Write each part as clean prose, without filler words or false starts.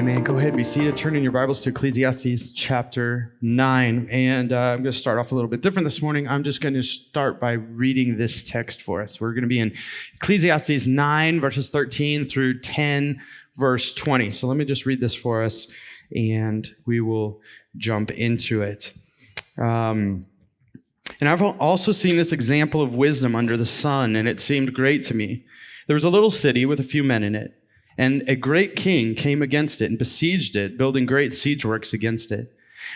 Amen. Go ahead, be seated. Turn in your Bibles to Ecclesiastes chapter 9. And I'm going to start off a little bit different this morning. I'm just going to start by reading this text for us. We're going to be in Ecclesiastes 9, verses 13 through 10, verse 20. So let me just read this for us, and we will jump into it. And I've also seen this example of wisdom under the sun, and it seemed great to me. There was a little city with a few men in it. And a great king came against it and besieged it, building great siege works against it.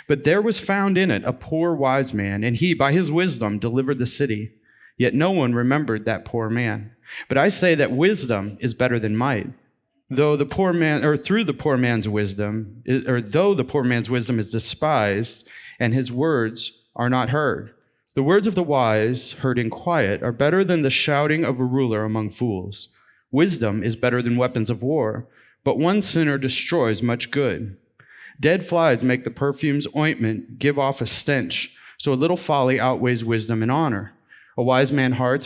But there was found in it a poor wise man, and he, by his wisdom, delivered the city. Yet no one remembered that poor man. But I say that wisdom is better than might. Though the poor man wisdom is despised, and his words are not heard. The words of the wise, heard in quiet, are better than the shouting of a ruler among fools. Wisdom is better than weapons of war, but one sinner destroys much good. Dead flies make the perfume's ointment give off a stench, so a little folly outweighs wisdom and honor. A wise man's heart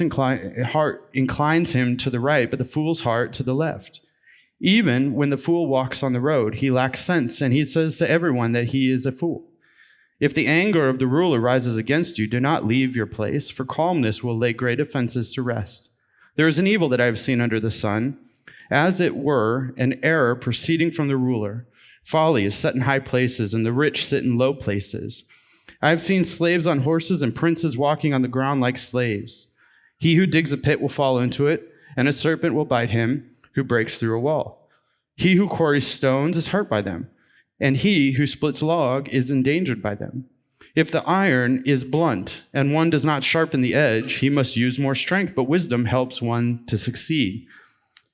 inclines him to the right, but the fool's heart to the left. Even when the fool walks on the road, he lacks sense, and he says to everyone that he is a fool. If the anger of the ruler rises against you, do not leave your place, for calmness will lay great offenses to rest. There is an evil that I have seen under the sun, as it were an error proceeding from the ruler. Folly is set in high places, and the rich sit in low places. I have seen slaves on horses and princes walking on the ground like slaves. He who digs a pit will fall into it, and a serpent will bite him who breaks through a wall. He who quarries stones is hurt by them, and he who splits log is endangered by them. If the iron is blunt and one does not sharpen the edge, he must use more strength, but wisdom helps one to succeed.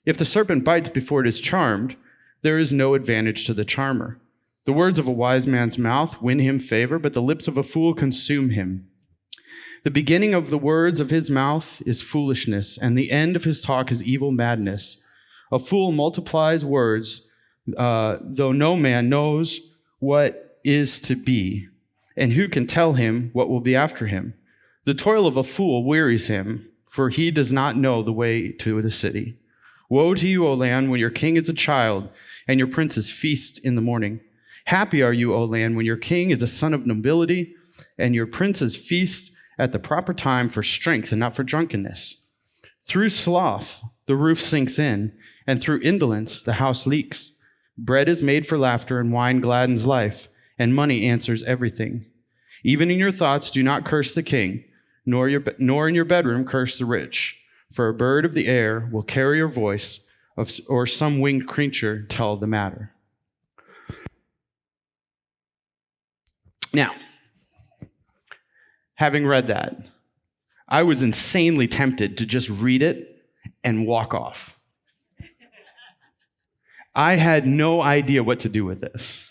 If the serpent bites before it is charmed, there is no advantage to the charmer. The words of a wise man's mouth win him favor, but the lips of a fool consume him. The beginning of the words of his mouth is foolishness, and the end of his talk is evil madness. A fool multiplies words, though no man knows what is to be. And who can tell him what will be after him? The toil of a fool wearies him, for he does not know the way to the city. Woe to you, O land, when your king is a child, and your princes feast in the morning. Happy are you, O land, when your king is a son of nobility, and your princes feast at the proper time for strength and not for drunkenness. Through sloth the roof sinks in, and through indolence the house leaks. Bread is made for laughter, and wine gladdens life, and money answers everything. Even in your thoughts, do not curse the king, nor in your bedroom curse the rich. For a bird of the air will carry your voice, or some winged creature tell the matter. Now, having read that, I was insanely tempted to just read it and walk off. I had no idea what to do with this.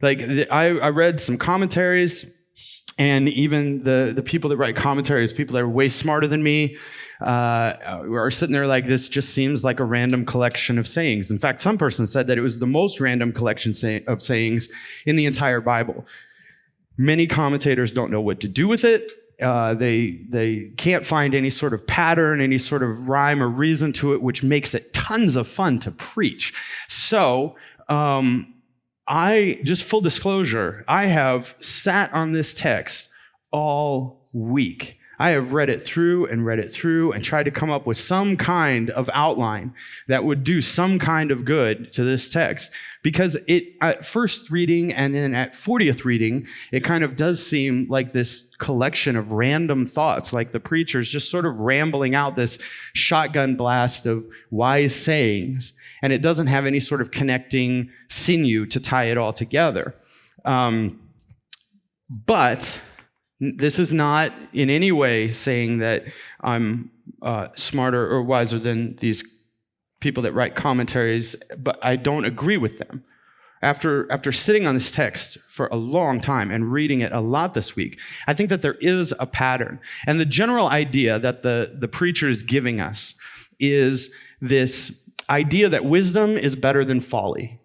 I read some commentaries, and even the people that write commentaries, people that are way smarter than me, are sitting there like, this just seems like a random collection of sayings. In fact, some person said that it was the most random collection of sayings in the entire Bible. Many commentators don't know what to do with it. They can't find any sort of pattern, any sort of rhyme or reason to it, which makes it tons of fun to preach. So, just full disclosure, I have sat on this text all week. I have read it through and tried to come up with some kind of outline that would do some kind of good to this text. Because it, at first reading and then at 40th reading, it kind of does seem like this collection of random thoughts, like the preacher's just sort of rambling out this shotgun blast of wise sayings, and it doesn't have any sort of connecting sinew to tie it all together. But this is not in any way saying that I'm smarter or wiser than these people that write commentaries, but I don't agree with them. After sitting on this text for a long time and reading it a lot this week, I think that there is a pattern. And the general idea that the preacher is giving us is this idea that wisdom is better than folly.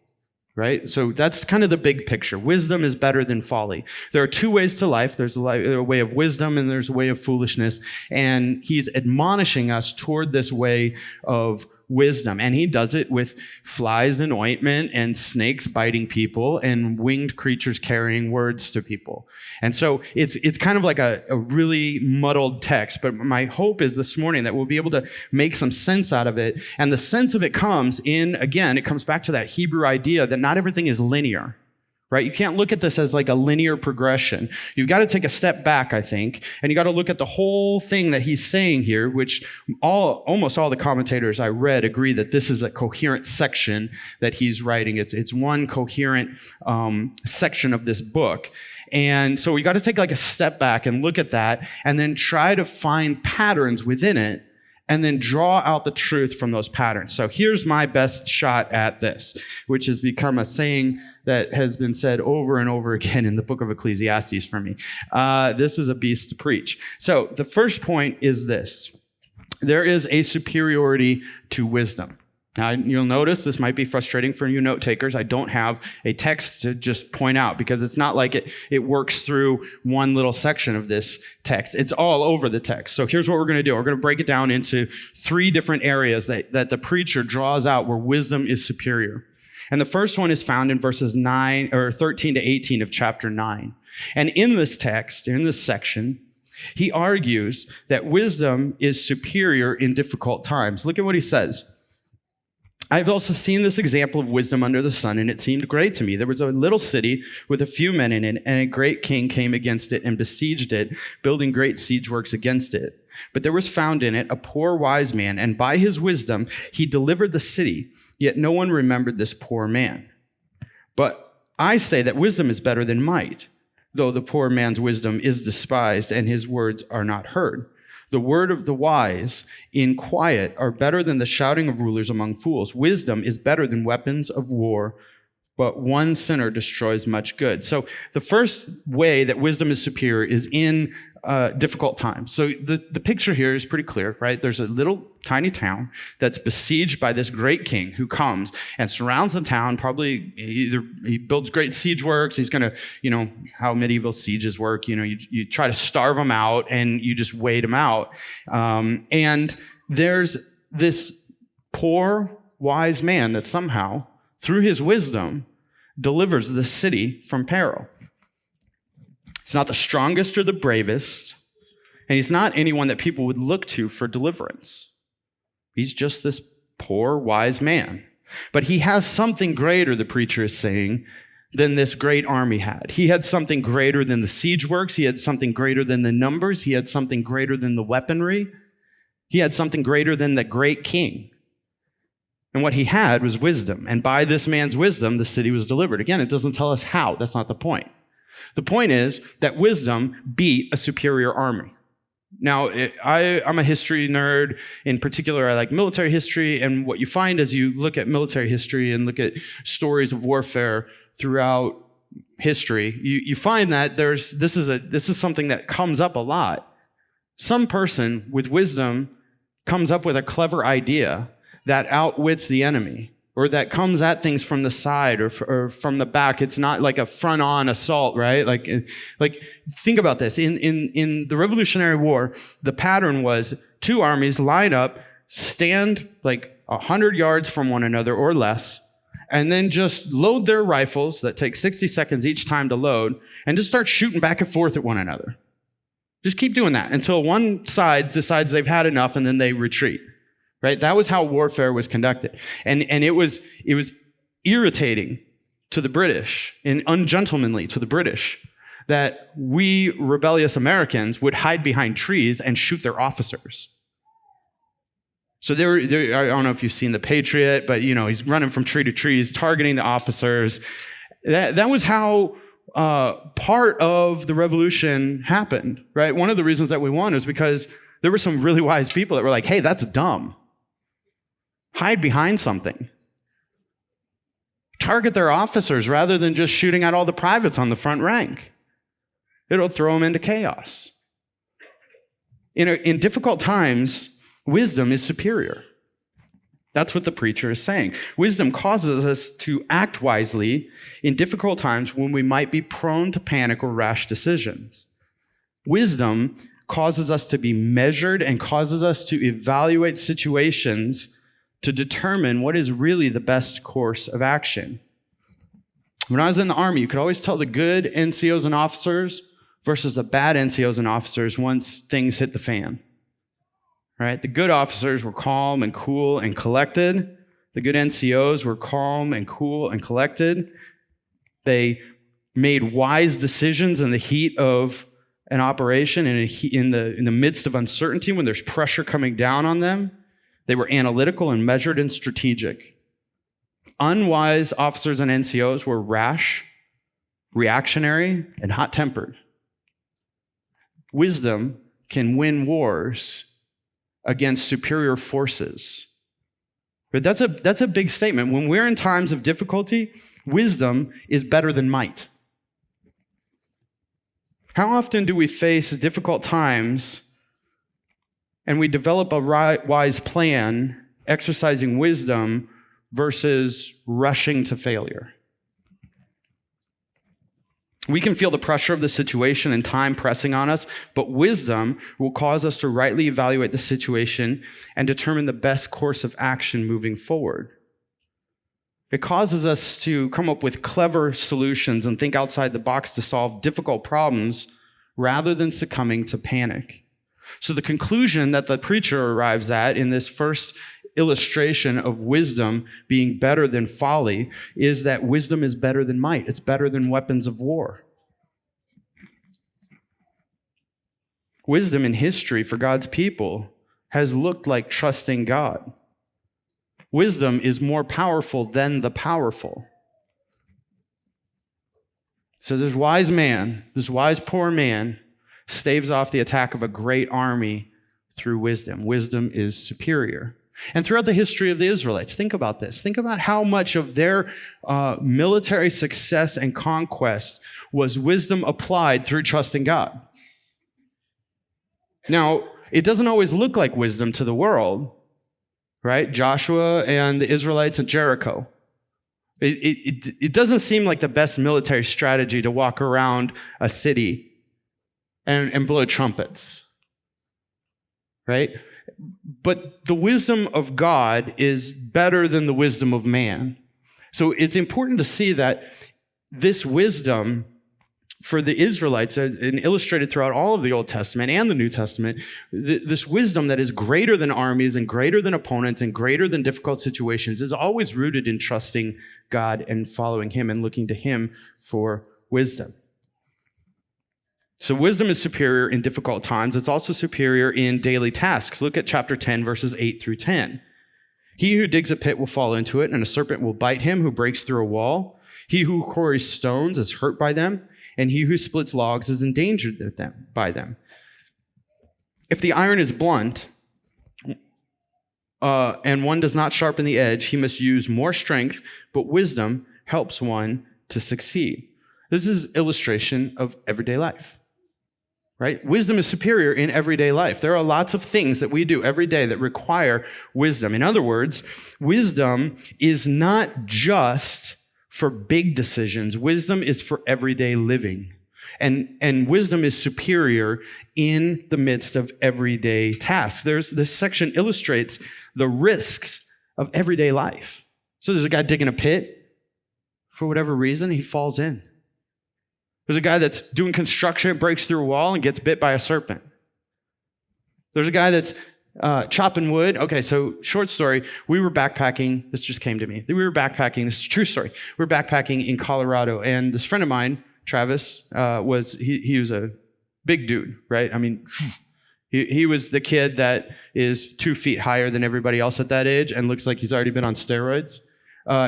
Right? So that's kind of the big picture. Wisdom is better than folly. There are two ways to life. There's a way of wisdom and there's a way of foolishness. And he's admonishing us toward this way of wisdom. And he does it with flies and ointment and snakes biting people and winged creatures carrying words to people. And so it's kind of like a really muddled text, but my hope is this morning that we'll be able to make some sense out of it. And the sense of it comes in, again, it comes back to that Hebrew idea that not everything is linear. Right? You can't look at this as like a linear progression. You've got to take a step back, I think, and you got to look at the whole thing that he's saying here, which almost all the commentators I read agree that this is a coherent section that he's writing. It's one coherent section of this book. And so we got to take like a step back and look at that and then try to find patterns within it and then draw out the truth from those patterns. So here's my best shot at this, which has become a saying that has been said over and over again in the book of Ecclesiastes for me. This is a beast to preach. So the first point is this. There is a superiority to wisdom. Now, you'll notice this might be frustrating for you note takers. I don't have a text to just point out because it's not like it works through one little section of this text. It's all over the text. So here's what we're going to do. We're going to break it down into 3 different areas that the preacher draws out where wisdom is superior. And the first one is found in verses 13 to 18 of chapter 9. And in this text, in this section, he argues that wisdom is superior in difficult times. Look at what he says. I've also seen this example of wisdom under the sun, and it seemed great to me. There was a little city with a few men in it, and a great king came against it and besieged it, building great siege works against it. But there was found in it a poor wise man, and by his wisdom he delivered the city, yet no one remembered this poor man. But I say that wisdom is better than might, though the poor man's wisdom is despised, and his words are not heard. The word of the wise in quiet are better than the shouting of rulers among fools. Wisdom is better than weapons of war, but one sinner destroys much good. So the first way that wisdom is superior is in difficult times. So the picture here is pretty clear, right? There's a little tiny town that's besieged by this great king who comes and surrounds the town. Probably he builds great siege works. He's going to, how medieval sieges work. You try to starve them out and you just wait them out. And there's this poor, wise man that somehow, through his wisdom, delivers the city from peril. He's not the strongest or the bravest, and he's not anyone that people would look to for deliverance. He's just this poor, wise man. But he has something greater, the preacher is saying, than this great army had. He had something greater than the siege works. He had something greater than the numbers. He had something greater than the weaponry. He had something greater than the great king. And what he had was wisdom. And by this man's wisdom, the city was delivered. Again, it doesn't tell us how. That's not the point. The point is that wisdom beat a superior army. Now, I'm a history nerd. In particular, I like military history. And what you find as you look at military history and look at stories of warfare throughout history, you find that this is something that comes up a lot. Some person with wisdom comes up with a clever idea that outwits the enemy, or that comes at things from the side or from the back. It's not like a front-on assault, right? Like think about this. In the Revolutionary War, the pattern was 2 armies line up, stand like 100 yards from one another or less, and then just load their rifles that take 60 seconds each time to load, and just start shooting back and forth at one another. Just keep doing that until one side decides they've had enough, and then they retreat. Right? That was how warfare was conducted. And it was irritating to the British and ungentlemanly to the British that we rebellious Americans would hide behind trees and shoot their officers. So I don't know if you've seen The Patriot, but he's running from tree to tree, he's targeting the officers. That was how part of the revolution happened, right? One of the reasons that we won is because there were some really wise people that were like, hey, that's dumb. Hide behind something. Target their officers rather than just shooting at all the privates on the front rank. It'll throw them into chaos. In difficult times, wisdom is superior. That's what the preacher is saying. Wisdom causes us to act wisely in difficult times when we might be prone to panic or rash decisions. Wisdom causes us to be measured and causes us to evaluate situations to determine what is really the best course of action. When I was in the Army, you could always tell the good NCOs and officers versus the bad NCOs and officers once things hit the fan. Right? The good officers were calm and cool and collected. The good NCOs were calm and cool and collected. They made wise decisions in the heat of an operation and in the midst of uncertainty when there's pressure coming down on them. They were analytical and measured and strategic. Unwise officers and NCOs were rash, reactionary, and hot-tempered. Wisdom can win wars against superior forces. But that's a big statement. When we're in times of difficulty, wisdom is better than might. How often do we face difficult times and we develop a wise plan, exercising wisdom versus rushing to failure? We can feel the pressure of the situation and time pressing on us, but wisdom will cause us to rightly evaluate the situation and determine the best course of action moving forward. It causes us to come up with clever solutions and think outside the box to solve difficult problems rather than succumbing to panic. So the conclusion that the preacher arrives at in this first illustration of wisdom being better than folly is that wisdom is better than might. It's better than weapons of war. Wisdom in history for God's people has looked like trusting God. Wisdom is more powerful than the powerful. So this wise poor man, staves off the attack of a great army through wisdom. Wisdom is superior. And throughout the history of the Israelites, think about this. Think about how much of their military success and conquest was wisdom applied through trusting God. Now, it doesn't always look like wisdom to the world, right? Joshua and the Israelites at Jericho. It doesn't seem like the best military strategy to walk around a city and blow trumpets, right? But the wisdom of God is better than the wisdom of man. So it's important to see that this wisdom for the Israelites, and illustrated throughout all of the Old Testament and the New Testament, this wisdom that is greater than armies and greater than opponents and greater than difficult situations is always rooted in trusting God and following Him and looking to Him for wisdom. So wisdom is superior in difficult times. It's also superior in daily tasks. Look at chapter 10, verses 8 through 10. He who digs a pit will fall into it, and a serpent will bite him who breaks through a wall. He who quarries stones is hurt by them, and he who splits logs is endangered by them. If the iron is blunt, and one does not sharpen the edge, he must use more strength, but wisdom helps one to succeed. This is illustration of everyday life, right? Wisdom is superior in everyday life. There are lots of things that we do every day that require wisdom. In other words, wisdom is not just for big decisions. Wisdom is for everyday living. And wisdom is superior in the midst of everyday tasks. This section illustrates the risks of everyday life. So there's a guy digging a pit. For whatever reason, he falls in. There's a guy that's doing construction, breaks through a wall, and gets bit by a serpent. There's a guy that's chopping wood. Okay, so short story. We were backpacking. This just came to me. We were backpacking. This is a true story. We were backpacking in Colorado, and this friend of mine, Travis, was a big dude, right? I mean, he was the kid that is 2 feet higher than everybody else at that age and looks like he's already been on steroids.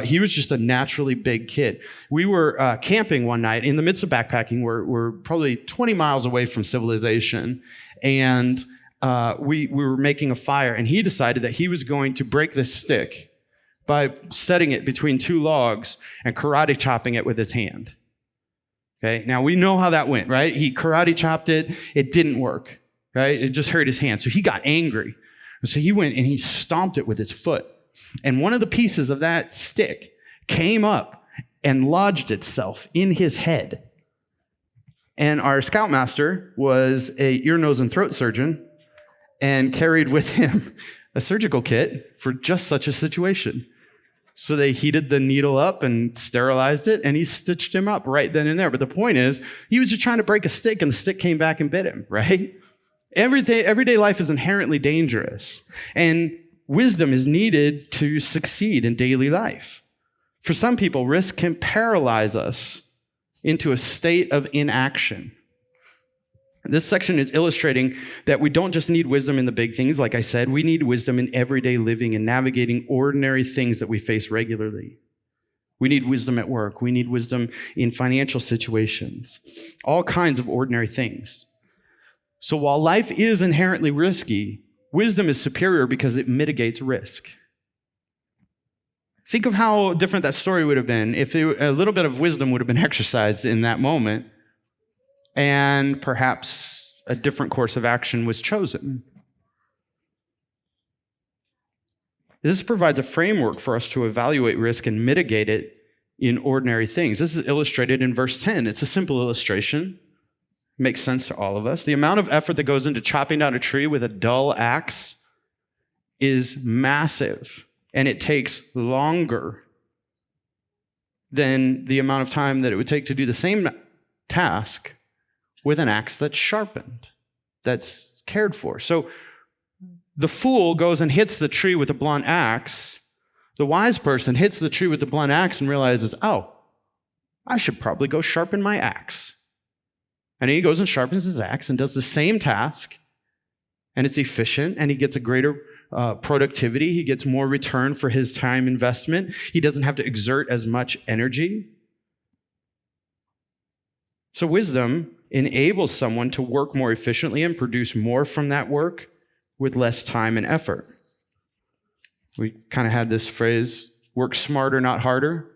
He was just a naturally big kid. We were camping one night in the midst of backpacking. We're probably 20 miles away from civilization, and we were making a fire, and he decided that he was going to break this stick by setting it between two logs and karate chopping it with his hand. Okay, now we know how that went, right? He karate chopped it. It didn't work, right? It just hurt his hand. So he got angry. So he went and he stomped it with his foot. And one of the pieces of that stick came up and lodged itself in his head. And our scoutmaster was an ear, nose, and throat surgeon and carried with him a surgical kit for just such a situation. So they heated the needle up and sterilized it, and he stitched him up right then and there. But the point is, he was just trying to break a stick, and the stick came back and bit him, right? Everyday life is inherently dangerous, and wisdom is needed to succeed in daily life. For some people, risk can paralyze us into a state of inaction. This section is illustrating that we don't just need wisdom in the big things. Like I said, we need wisdom in everyday living and navigating ordinary things that we face regularly. We need wisdom at work. We need wisdom in financial situations, all kinds of ordinary things. So while life is inherently risky, wisdom is superior because it mitigates risk. Think of how different that story would have been if a little bit of wisdom would have been exercised in that moment, and perhaps a different course of action was chosen. This provides a framework for us to evaluate risk and mitigate it in ordinary things. This is illustrated in verse 10. It's a simple illustration. It makes sense to all of us. The amount of effort that goes into chopping down a tree with a dull axe is massive, and it takes longer than the amount of time that it would take to do the same task with an axe that's sharpened, that's cared for. So the fool goes and hits the tree with a blunt axe. The wise person hits the tree with the blunt axe and realizes, oh, I should probably go sharpen my axe. And he goes and sharpens his axe and does the same task, and it's efficient, and he gets a greater productivity. He gets more return for his time investment. He doesn't have to exert as much energy. So wisdom enables someone to work more efficiently and produce more from that work with less time and effort. We kind of had this phrase, work smarter, not harder.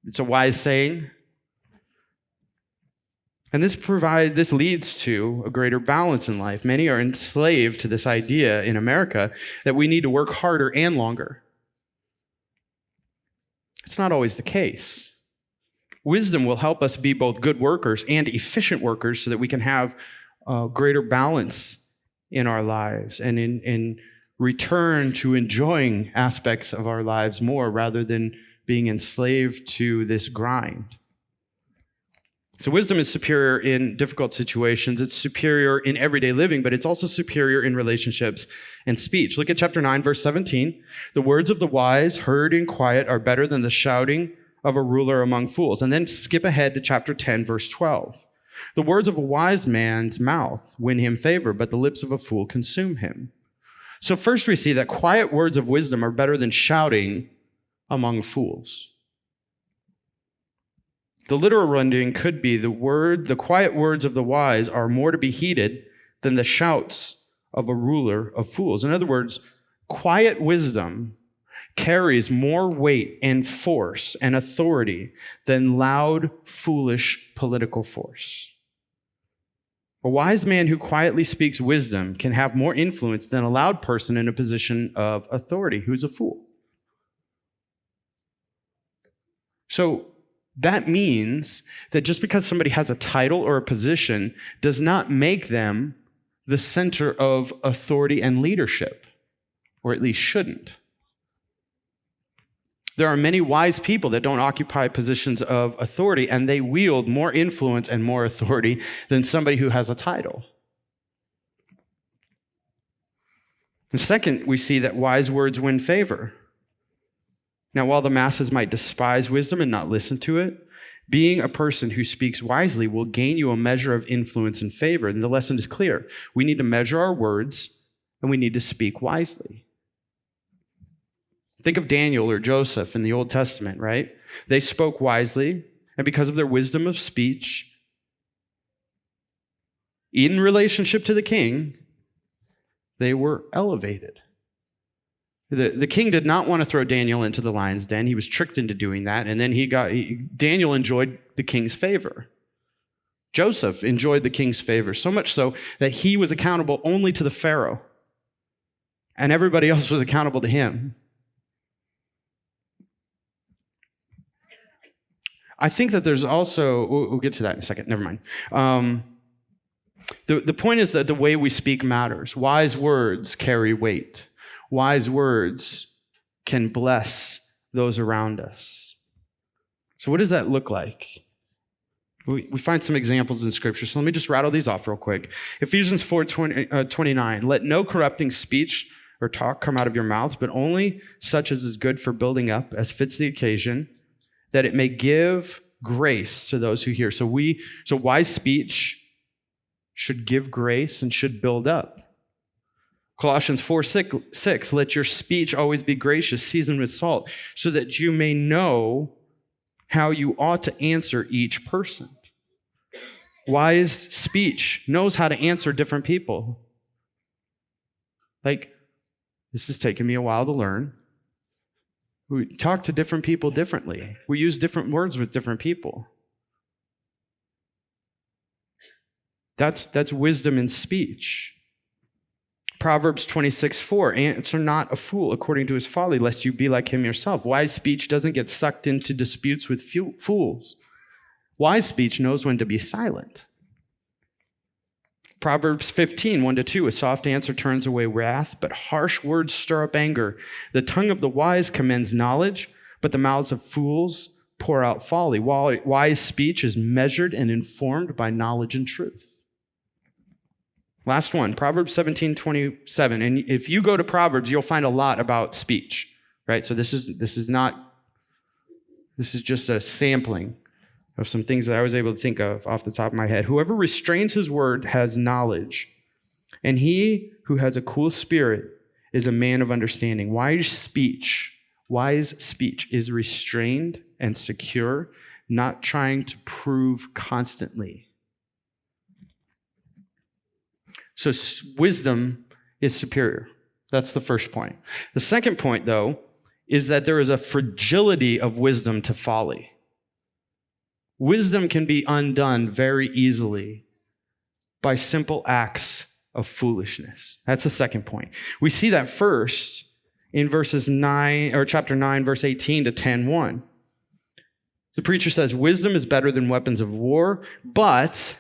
It's a wise saying. And this leads to a greater balance in life. Many are enslaved to this idea in America that we need to work harder and longer. It's not always the case. Wisdom will help us be both good workers and efficient workers so that we can have greater balance in our lives and in return to enjoying aspects of our lives more rather than being enslaved to this grind. So wisdom is superior in difficult situations. It's superior in everyday living, but it's also superior in relationships and speech. Look at chapter 9, verse 17. The words of the wise heard in quiet are better than the shouting of a ruler among fools. And then skip ahead to chapter 10, verse 12. The words of a wise man's mouth win him favor, but the lips of a fool consume him. So first we see that quiet words of wisdom are better than shouting among fools. The literal rendering could be the quiet words of the wise are more to be heeded than the shouts of a ruler of fools. In other words, quiet wisdom carries more weight and force and authority than loud, foolish political force. A wise man who quietly speaks wisdom can have more influence than a loud person in a position of authority who's a fool. So that means that just because somebody has a title or a position does not make them the center of authority and leadership, or at least shouldn't. There are many wise people that don't occupy positions of authority, and they wield more influence and more authority than somebody who has a title. And second, we see that wise words win favor. Now, while the masses might despise wisdom and not listen to it, being a person who speaks wisely will gain you a measure of influence and favor. And the lesson is clear. We need to measure our words, and we need to speak wisely. Think of Daniel or Joseph in the Old Testament, right? They spoke wisely, and because of their wisdom of speech, in relationship to the king, they were elevated. The king did not want to throw Daniel into the lion's den. He was tricked into doing that, and then Daniel enjoyed the king's favor. Joseph enjoyed the king's favor, so much so that he was accountable only to the Pharaoh, and everybody else was accountable to him. I think that there's also, we'll get to that in a second, never mind. The point is that the way we speak matters. Wise words carry weight. Wise words can bless those around us. So what does that look like? We find some examples in Scripture. So let me just rattle these off real quick. Ephesians 4:29. Let no corrupting speech or talk come out of your mouth, but only such as is good for building up, as fits the occasion, that it may give grace to those who hear. So wise speech should give grace and should build up. Colossians 4:6. Let your speech always be gracious, seasoned with salt, so that you may know how you ought to answer each person. Wise speech knows how to answer different people. Like, this has taken me a while to learn. We talk to different people differently. We use different words with different people. That's wisdom in speech. Proverbs 26:4, answer not a fool according to his folly, lest you be like him yourself. Wise speech doesn't get sucked into disputes with fools. Wise speech knows when to be silent. Proverbs 15:1-2, a soft answer turns away wrath, but harsh words stir up anger. The tongue of the wise commends knowledge, but the mouths of fools pour out folly. Wise speech is measured and informed by knowledge and truth. Last one, Proverbs 17:27. And if you go to Proverbs, you'll find a lot about speech, right? So this is just a sampling of some things that I was able to think of off the top of my head. Whoever restrains his word has knowledge, and he who has a cool spirit is a man of understanding. Wise speech is restrained and secure, not trying to prove constantly. So wisdom is superior. That's the first point. The second point, though, is that there is a fragility of wisdom to folly. Wisdom can be undone very easily by simple acts of foolishness. That's the second point. We see that first in chapter 9, verse 18 to 10:1. The preacher says, wisdom is better than weapons of war, but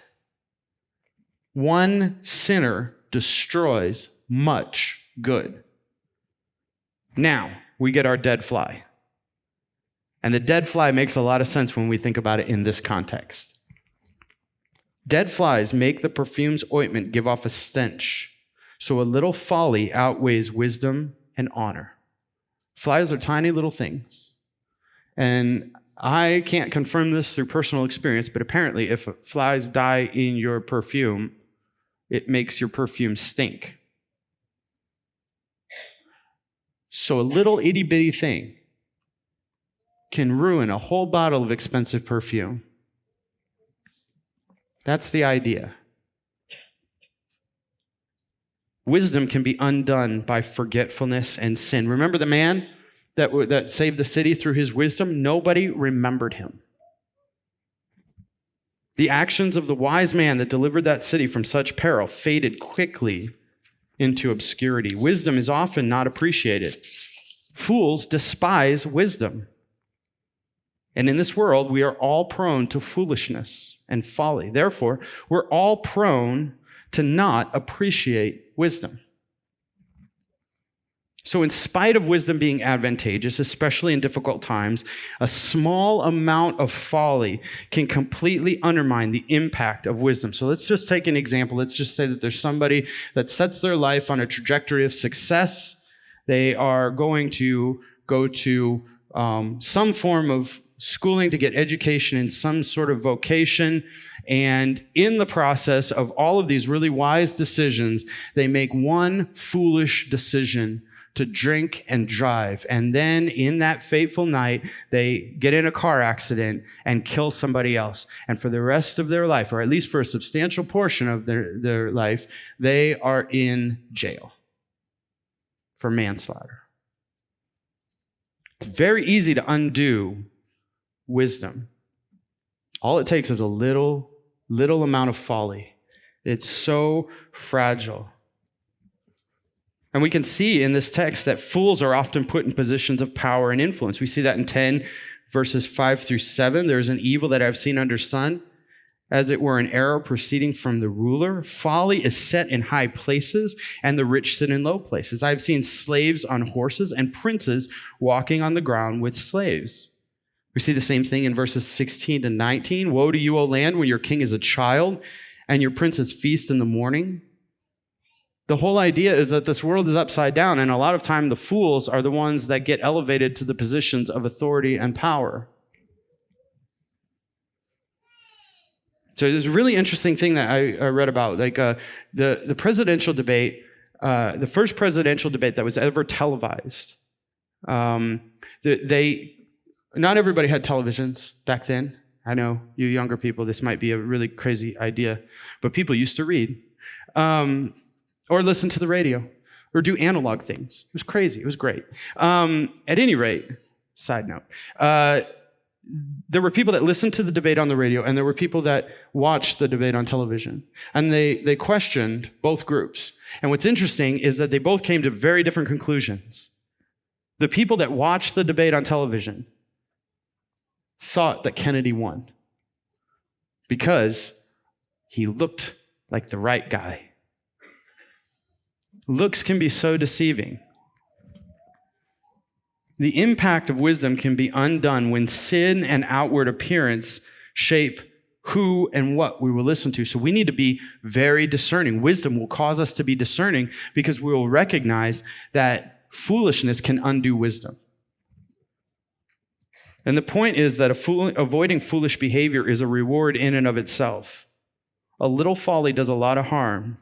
one sinner destroys much good. Now, we get our dead fly. And the dead fly makes a lot of sense when we think about it in this context. Dead flies make the perfume's ointment give off a stench, so a little folly outweighs wisdom and honor. Flies are tiny little things. And I can't confirm this through personal experience, but apparently if flies die in your perfume, it makes your perfume stink. So a little itty-bitty thing can ruin a whole bottle of expensive perfume. That's the idea. Wisdom can be undone by forgetfulness and sin. Remember the man that saved the city through his wisdom? Nobody remembered him. The actions of the wise man that delivered that city from such peril faded quickly into obscurity. Wisdom is often not appreciated. Fools despise wisdom. And in this world, we are all prone to foolishness and folly. Therefore, we're all prone to not appreciate wisdom. So in spite of wisdom being advantageous, especially in difficult times, a small amount of folly can completely undermine the impact of wisdom. So let's just take an example. Let's just say that there's somebody that sets their life on a trajectory of success. They are going to go to some form of schooling to get education in some sort of vocation. And in the process of all of these really wise decisions, they make one foolish decision to drink and drive. And then in that fateful night, they get in a car accident and kill somebody else. And for the rest of their life, or at least for a substantial portion of their life, they are in jail for manslaughter. It's very easy to undo wisdom. All it takes is a little amount of folly. It's so fragile. And we can see in this text that fools are often put in positions of power and influence. We see that in 10 verses 5-7. There is an evil that I've seen under sun, as it were an arrow proceeding from the ruler. Folly is set in high places, and the rich sit in low places. I have seen slaves on horses and princes walking on the ground with slaves. We see the same thing in verses 16 to 19. Woe to you, O land, when your king is a child and your princes feast in the morning. The whole idea is that this world is upside down, and a lot of time the fools are the ones that get elevated to the positions of authority and power. So there's a really interesting thing that I read about, like the presidential debate, the first presidential debate that was ever televised. Not everybody had televisions back then. I know you younger people, this might be a really crazy idea, but people used to read. Or listen to the radio, or do analog things. It was crazy. It was great. At any rate, side note, there were people that listened to the debate on the radio, and there were people that watched the debate on television. And they questioned both groups. And what's interesting is that they both came to very different conclusions. The people that watched the debate on television thought that Kennedy won because he looked like the right guy. Looks can be so deceiving. The impact of wisdom can be undone when sin and outward appearance shape who and what we will listen to. So we need to be very discerning. Wisdom will cause us to be discerning because we will recognize that foolishness can undo wisdom. And the point is that avoiding foolish behavior is a reward in and of itself. A little folly does a lot of harm.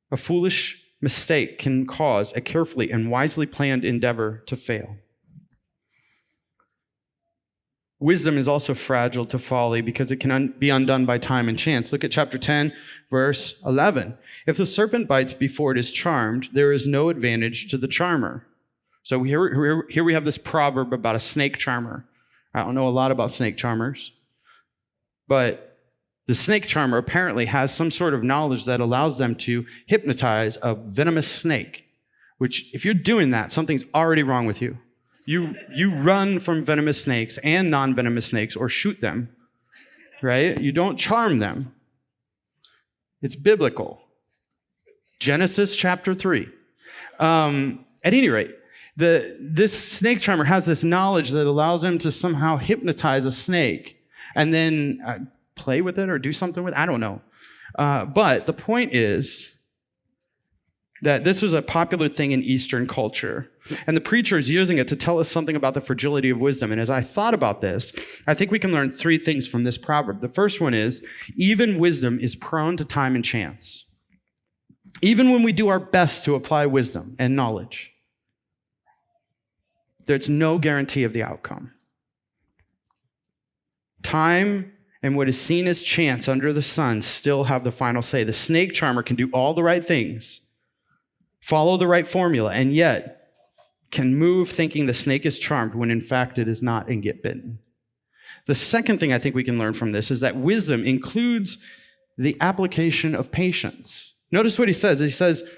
A foolish mistake can cause a carefully and wisely planned endeavor to fail. Wisdom is also fragile to folly because it can be undone by time and chance. Look at chapter 10, verse 11. If the serpent bites before it is charmed, there is no advantage to the charmer. So here we have this proverb about a snake charmer. I don't know a lot about snake charmers, but the snake charmer apparently has some sort of knowledge that allows them to hypnotize a venomous snake, which if you're doing that, something's already wrong with you. You run from venomous snakes and non-venomous snakes or shoot them, right? You don't charm them. It's biblical. Genesis chapter 3. At any rate, this snake charmer has this knowledge that allows him to somehow hypnotize a snake and then play with it or do something with it. I don't know. But the point is that this was a popular thing in Eastern culture. And the preacher is using it to tell us something about the fragility of wisdom. And as I thought about this, I think we can learn three things from this proverb. The first one is, even wisdom is prone to time and chance. Even when we do our best to apply wisdom and knowledge, there's no guarantee of the outcome. Time and what is seen as chance under the sun still have the final say. The snake charmer can do all the right things, follow the right formula, and yet can move thinking the snake is charmed when in fact it is not and get bitten. The second thing I think we can learn from this is that wisdom includes the application of patience. Notice what he says. He says,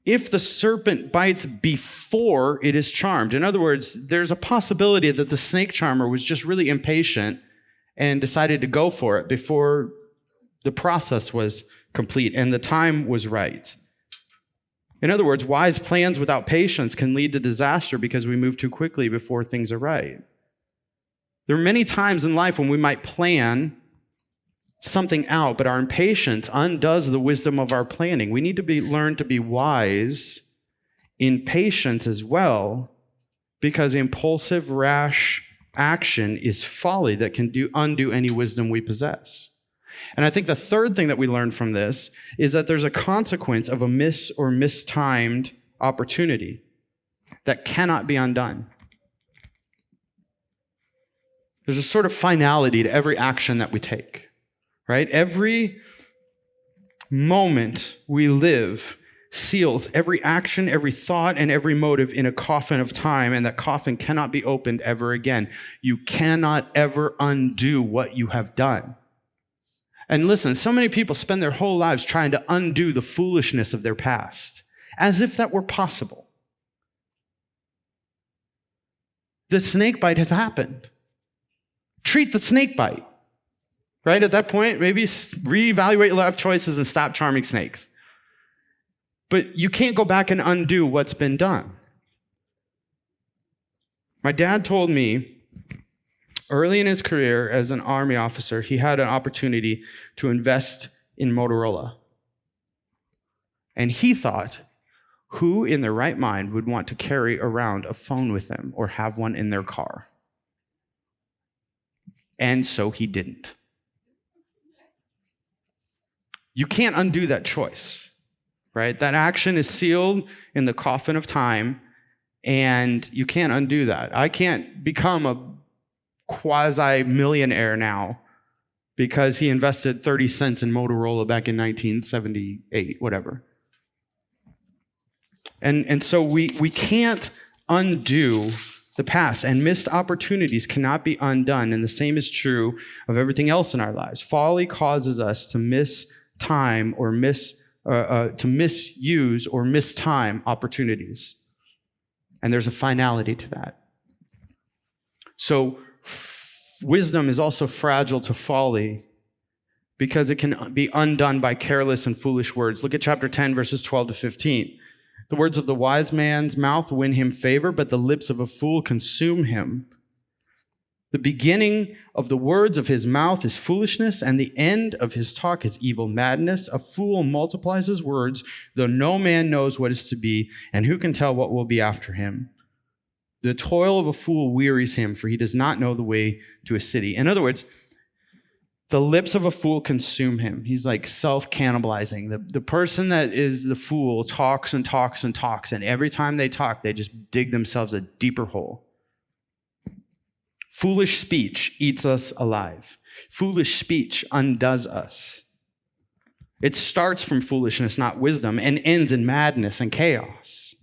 if the serpent bites before it is charmed. In other words, there's a possibility that the snake charmer was just really impatient and decided to go for it before the process was complete and the time was right. In other words, wise plans without patience can lead to disaster because we move too quickly before things are right. There are many times in life when we might plan something out, but our impatience undoes the wisdom of our planning. We need to learn to be wise in patience as well, because impulsive, rash action is folly that can undo any wisdom we possess. And I think the third thing that we learn from this is that there's a consequence of a miss or mistimed opportunity that cannot be undone. There's a sort of finality to every action that we take, right? Every moment we live seals every action, every thought, and every motive in a coffin of time, and that coffin cannot be opened ever again. You cannot ever undo what you have done. And listen, so many people spend their whole lives trying to undo the foolishness of their past, as if that were possible. The snake bite has happened. Treat the snake bite. Right? At that point, maybe reevaluate your life choices and stop charming snakes. But you can't go back and undo what's been done. My dad told me early in his career as an Army officer, he had an opportunity to invest in Motorola. And he thought, who in their right mind would want to carry around a phone with them or have one in their car? And so he didn't. You can't undo that choice, right? That action is sealed in the coffin of time, and you can't undo that. I can't become a quasi-millionaire now because he invested 30 cents in Motorola back in 1978, whatever. And so we can't undo the past, and missed opportunities cannot be undone, and the same is true of everything else in our lives. Folly causes us to miss time or to misuse or miss time opportunities. And there's a finality to that. So wisdom is also fragile to folly because it can be undone by careless and foolish words. Look at chapter 10, verses 12 to 15. The words of the wise man's mouth win him favor, but the lips of a fool consume him. The beginning of the words of his mouth is foolishness, and the end of his talk is evil madness. A fool multiplies his words, though no man knows what is to be, and who can tell what will be after him? The toil of a fool wearies him, for he does not know the way to a city. In other words, the lips of a fool consume him. He's like self-cannibalizing. The person that is the fool talks and talks and talks, and every time they talk, they just dig themselves a deeper hole. Foolish speech eats us alive. Foolish speech undoes us. It starts from foolishness, not wisdom, and ends in madness and chaos.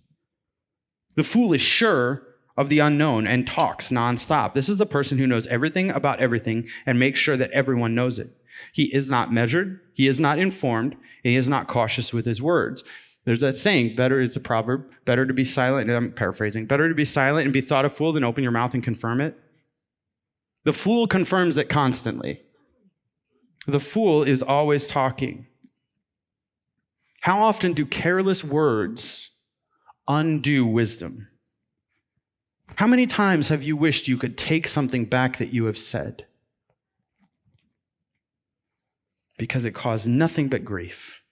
The fool is sure of the unknown and talks nonstop. This is the person who knows everything about everything and makes sure that everyone knows it. He is not measured, he is not informed, and he is not cautious with his words. There's that saying, it's a proverb, better to be silent, I'm paraphrasing, better to be silent and be thought a fool than open your mouth and confirm it. The fool confirms it constantly. The fool is always talking. How often do careless words undo wisdom? How many times have you wished you could take something back that you have said? Because it caused nothing but grief.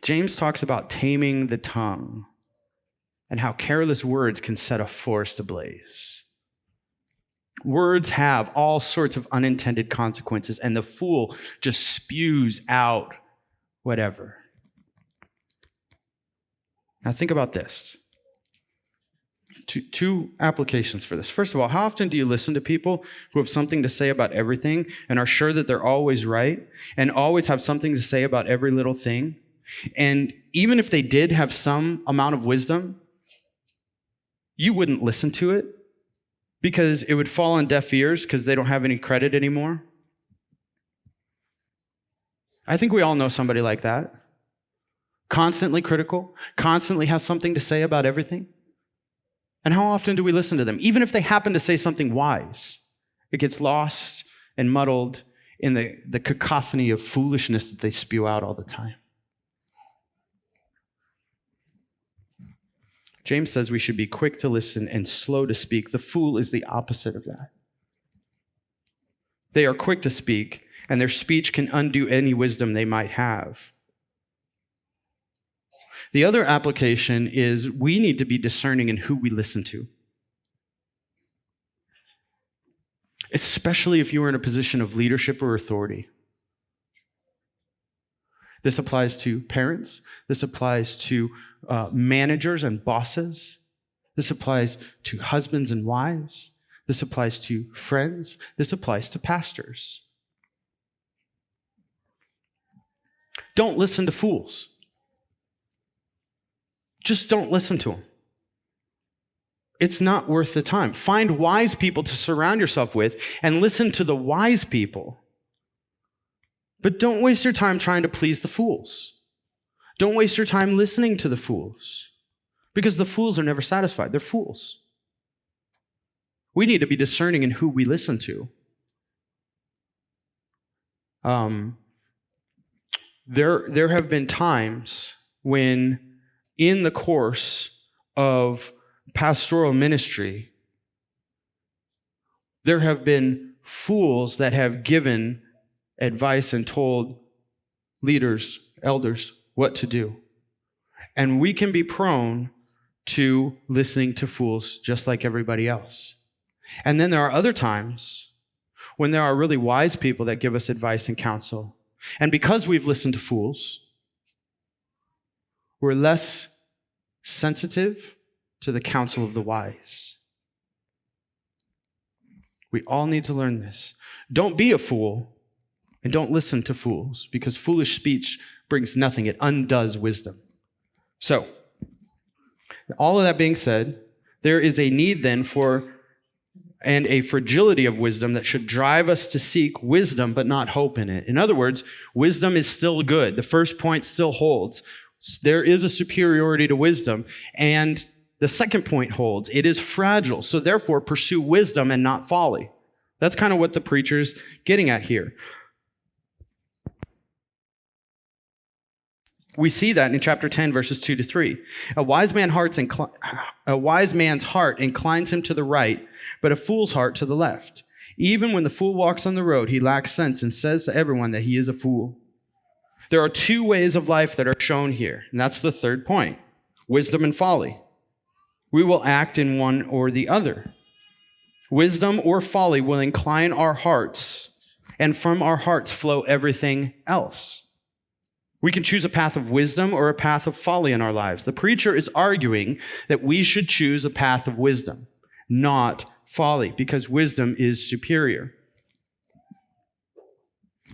James talks about taming the tongue and how careless words can set a forest ablaze. Words have all sorts of unintended consequences, and the fool just spews out whatever. Now think about this. Two applications for this. First of all, how often do you listen to people who have something to say about everything and are sure that they're always right and always have something to say about every little thing? And even if they did have some amount of wisdom, you wouldn't listen to it because it would fall on deaf ears because they don't have any credit anymore. I think we all know somebody like that. Constantly critical, constantly has something to say about everything. And how often do we listen to them? Even if they happen to say something wise, it gets lost and muddled in the cacophony of foolishness that they spew out all the time. James says we should be quick to listen and slow to speak. The fool is the opposite of that. They are quick to speak, and their speech can undo any wisdom they might have. The other application is we need to be discerning in who we listen to. Especially if you are in a position of leadership or authority. This applies to parents. This applies to managers and bosses. This applies to husbands and wives. This applies to friends. This applies to pastors. Don't listen to fools. Just don't listen to them. It's not worth the time. Find wise people to surround yourself with and listen to the wise people. But don't waste your time trying to please the fools. Don't waste your time listening to the fools, because the fools are never satisfied. They're fools. We need to be discerning in who we listen to. There have been times when, in the course of pastoral ministry, there have been fools that have given advice and told leaders, elders, what to do. And we can be prone to listening to fools just like everybody else. And then there are other times when there are really wise people that give us advice and counsel. And because we've listened to fools, we're less sensitive to the counsel of the wise. We all need to learn this. Don't be a fool, and don't listen to fools, because foolish speech brings nothing. It undoes wisdom. So, all of that being said, there is a need then and a fragility of wisdom that should drive us to seek wisdom but not hope in it. In other words, wisdom is still good. The first point still holds. There is a superiority to wisdom, and the second point holds. It is fragile, so therefore pursue wisdom and not folly. That's kind of what the preacher's getting at here. We see that in chapter 10, verses 2-3. A wise man's heart inclines him to the right, but a fool's heart to the left. Even when the fool walks on the road, he lacks sense and says to everyone that he is a fool. There are two ways of life that are shown here, and that's the third point: wisdom and folly. We will act in one or the other. Wisdom or folly will incline our hearts, and from our hearts flow everything else. We can choose a path of wisdom or a path of folly in our lives. The preacher is arguing that we should choose a path of wisdom, not folly, because wisdom is superior.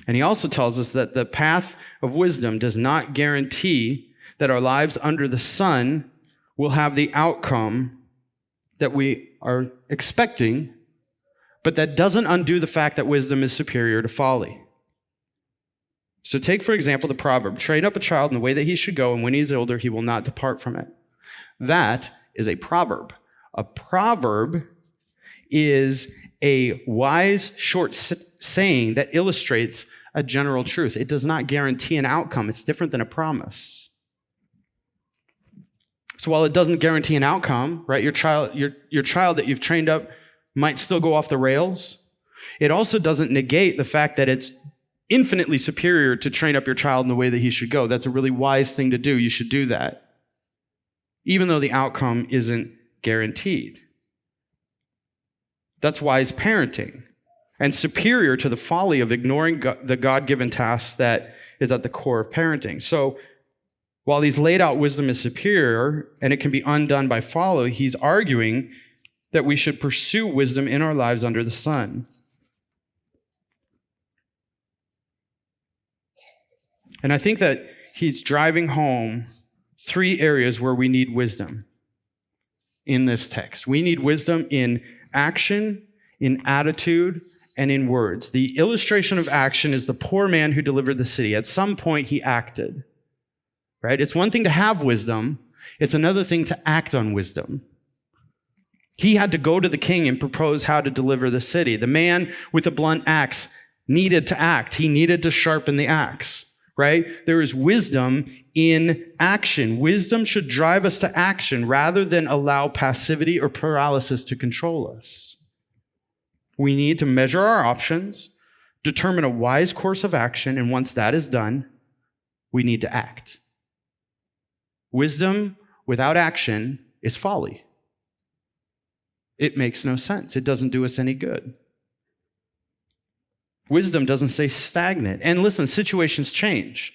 And he also tells us that the path of wisdom does not guarantee that our lives under the sun will have the outcome that we are expecting, but that doesn't undo the fact that wisdom is superior to folly. So take, for example, the proverb, train up a child in the way that he should go, and when he's older, he will not depart from it. That is a proverb. A proverb is a wise, short saying that illustrates a general truth. It does not guarantee an outcome. It's different than a promise. So while it doesn't guarantee an outcome, right, your child that you've trained up might still go off the rails. It also doesn't negate the fact that it's infinitely superior to train up your child in the way that he should go. That's a really wise thing to do. You should do that, even though the outcome isn't guaranteed. That's wise parenting, and superior to the folly of ignoring the God-given task that is at the core of parenting. So while he's laid out wisdom is superior and it can be undone by folly, he's arguing that we should pursue wisdom in our lives under the sun. And I think that he's driving home three areas where we need wisdom in this text. We need wisdom in action, in attitude, and in words. The illustration of action is the poor man who delivered the city. At some point, he acted, right? It's one thing to have wisdom. It's another thing to act on wisdom. He had to go to the king and propose how to deliver the city. The man with a blunt axe needed to act. He needed to sharpen the axe. Right? There is wisdom in action. Wisdom should drive us to action rather than allow passivity or paralysis to control us. We need to measure our options, determine a wise course of action, and once that is done, we need to act. Wisdom without action is folly. It makes no sense. It doesn't do us any good. Wisdom doesn't stay stagnant. And listen, situations change.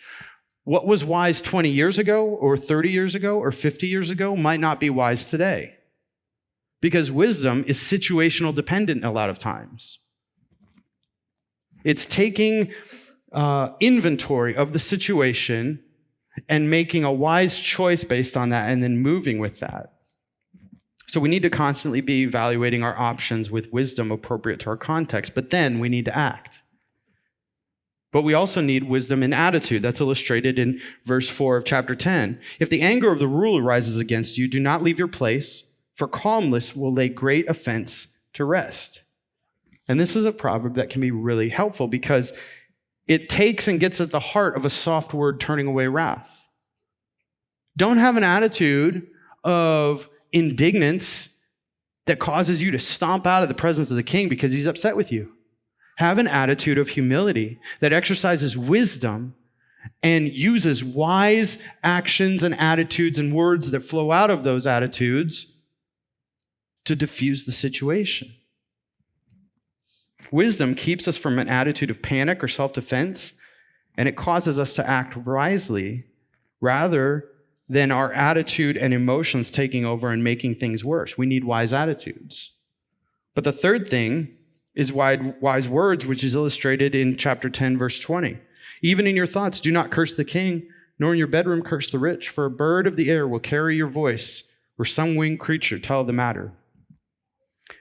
What was wise 20 years ago or 30 years ago or 50 years ago might not be wise today. Because wisdom is situational dependent a lot of times. It's taking inventory of the situation and making a wise choice based on that and then moving with that. So we need to constantly be evaluating our options with wisdom appropriate to our context, but then we need to act. But we also need wisdom in attitude. That's illustrated in verse 4 of chapter 10. If the anger of the ruler rises against you, do not leave your place, for calmness will lay great offense to rest. And this is a proverb that can be really helpful because it takes and gets at the heart of a soft word, turning away wrath. Don't have an attitude of indignance that causes you to stomp out of the presence of the king because he's upset with you. Have an attitude of humility that exercises wisdom and uses wise actions and attitudes and words that flow out of those attitudes to diffuse the situation. Wisdom keeps us from an attitude of panic or self-defense, and it causes us to act wisely rather than our attitude and emotions taking over and making things worse. We need wise attitudes. But the third thing is wise words, which is illustrated in chapter 10, verse 20. Even in your thoughts, do not curse the king, nor in your bedroom curse the rich, for a bird of the air will carry your voice, or some winged creature tell the matter.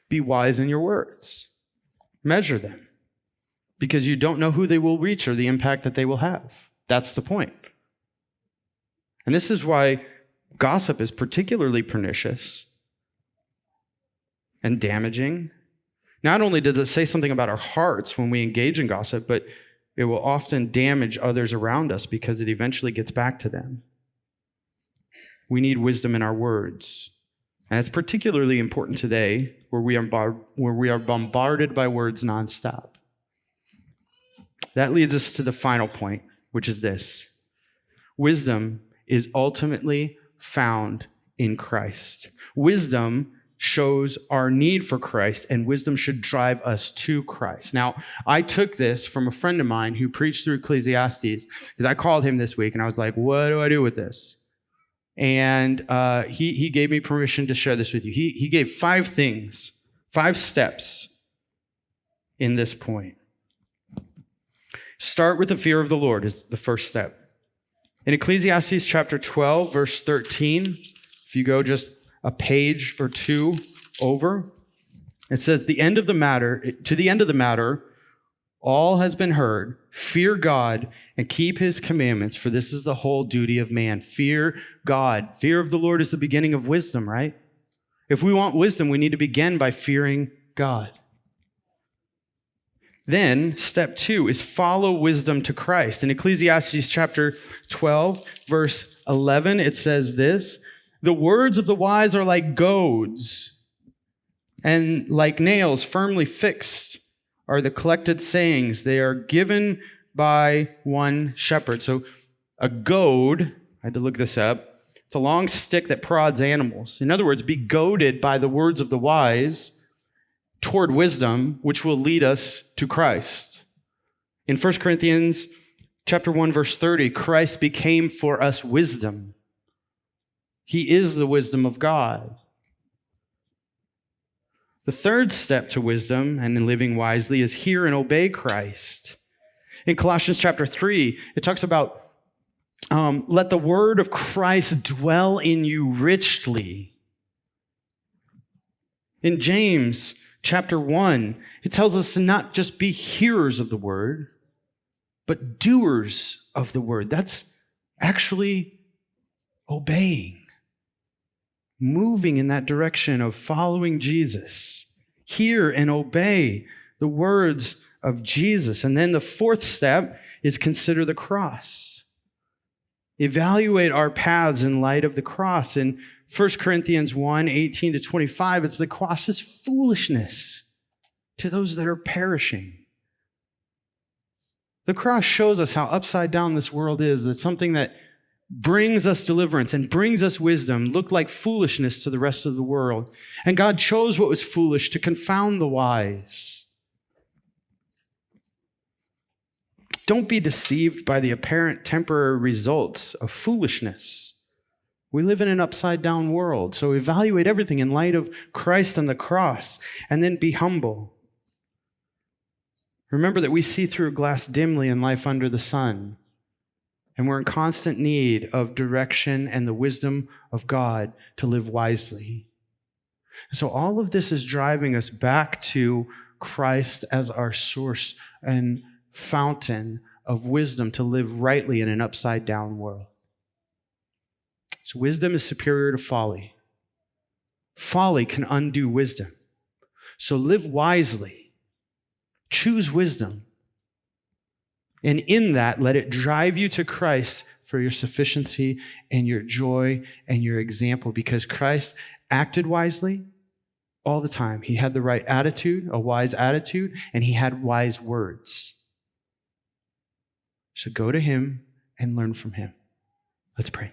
Be wise in your words. Measure them, because you don't know who they will reach or the impact that they will have. That's the point. And this is why gossip is particularly pernicious and damaging. Not only does it say something about our hearts when we engage in gossip, but it will often damage others around us because it eventually gets back to them. We need wisdom in our words. And it's particularly important today where we are bombarded by words nonstop. That leads us to the final point, which is this. Wisdom is ultimately found in Christ. Wisdom shows our need for Christ, and wisdom should drive us to Christ. Now, I took this from a friend of mine who preached through Ecclesiastes, because I called him this week, and I was like, what do I do with this? And he gave me permission to share this with you. He gave 5 things, 5 steps in this point. Start with the fear of the Lord is the first step. In Ecclesiastes chapter 12, verse 13, if you go just a page or 2 over, it says, to the end of the matter, all has been heard. Fear God and keep his commandments, for this is the whole duty of man. Fear God. Fear of the Lord is the beginning of wisdom, right? If we want wisdom, we need to begin by fearing God. Then, step 2 is follow wisdom to Christ. In Ecclesiastes chapter 12, verse 11, it says this, the words of the wise are like goads, and like nails firmly fixed are the collected sayings. They are given by one shepherd. So a goad, I had to look this up, it's a long stick that prods animals. In other words, be goaded by the words of the wise toward wisdom, which will lead us to Christ. In 1 Corinthians chapter 1, verse 30, Christ became for us wisdom. He is the wisdom of God. The third step to wisdom and in living wisely is hear and obey Christ. In Colossians chapter 3, it talks about let the word of Christ dwell in you richly. In James chapter 1, it tells us to not just be hearers of the word, but doers of the word. That's actually obeying. Moving in that direction of following Jesus. Hear and obey the words of Jesus. And then the fourth step is consider the cross. Evaluate our paths in light of the cross. In 1 Corinthians 1, 18 to 25, it's the cross is foolishness to those that are perishing. The cross shows us how upside down this world is. That something that brings us deliverance and brings us wisdom look like foolishness to the rest of the world. And God chose what was foolish to confound the wise. Don't be deceived by the apparent temporary results of foolishness. We live in an upside down world, so evaluate everything in light of Christ and the cross, and then be humble. Remember that we see through a glass dimly in life under the sun. And we're in constant need of direction and the wisdom of God to live wisely. So all of this is driving us back to Christ as our source and fountain of wisdom to live rightly in an upside down world. So wisdom is superior to folly. Folly can undo wisdom. So live wisely. Choose wisdom. And in that, let it drive you to Christ for your sufficiency and your joy and your example, because Christ acted wisely all the time. He had the right attitude, a wise attitude, and he had wise words. So go to him and learn from him. Let's pray.